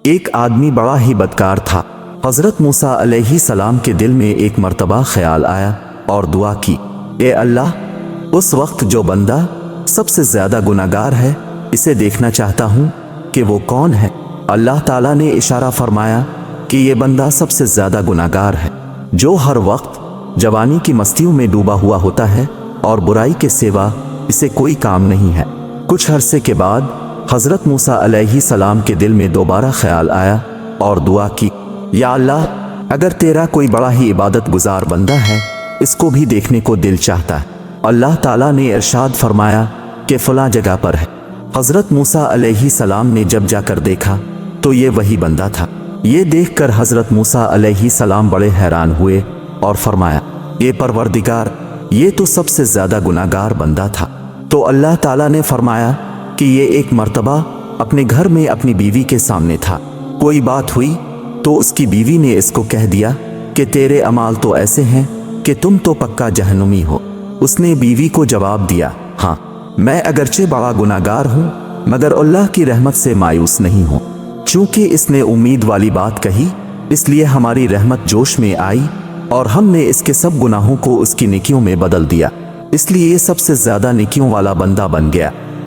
ایک آدمی بڑا ہی بدکار تھا۔ حضرت موسیٰ علیہ السلام کے دل میں ایک مرتبہ خیال آیا اور دعا کی، اے اللہ، اس وقت جو بندہ سب سے زیادہ گناہگار ہے اسے دیکھنا چاہتا ہوں کہ وہ کون ہے۔ اللہ تعالیٰ نے اشارہ فرمایا کہ یہ بندہ سب سے زیادہ گناہگار ہے جو ہر وقت جوانی کی مستیوں میں ڈوبا ہوا ہوتا ہے اور برائی کے سوا اسے کوئی کام نہیں ہے۔ کچھ عرصے کے بعد حضرت موسیٰ علیہ السلام کے دل میں دوبارہ خیال آیا اور دعا کی، یا اللہ، اگر تیرا کوئی بڑا ہی عبادت گزار بندہ ہے اس کو بھی دیکھنے کو دل چاہتا ہے۔ اللہ تعالیٰ نے ارشاد فرمایا کہ فلاں جگہ پر ہے۔ حضرت موسیٰ علیہ السلام نے جب جا کر دیکھا تو یہ وہی بندہ تھا۔ یہ دیکھ کر حضرت موسیٰ علیہ السلام بڑے حیران ہوئے اور فرمایا، اے پروردگار، یہ تو سب سے زیادہ گناہگار بندہ تھا۔ تو اللہ تعالیٰ نے فرمایا کہ یہ ایک مرتبہ اپنے گھر میں اپنی بیوی کے سامنے تھا۔ کوئی بات ہوئی تو اس کی بیوی نے اس کو کہہ دیا کہ تیرے اعمال تو ایسے ہیں کہ تم تو پکا جہنمی ہو۔ اس نے بیوی کو جواب دیا، ہاں، میں اگرچہ بڑا گناہگار ہوں مگر اللہ کی رحمت سے مایوس نہیں ہوں۔ چونکہ اس نے امید والی بات کہی اس لیے ہماری رحمت جوش میں آئی اور ہم نے اس کے سب گناہوں کو اس کی نیکیوں میں بدل دیا، اس لیے یہ سب سے زیادہ نیکیوں والا بندہ بن گیا۔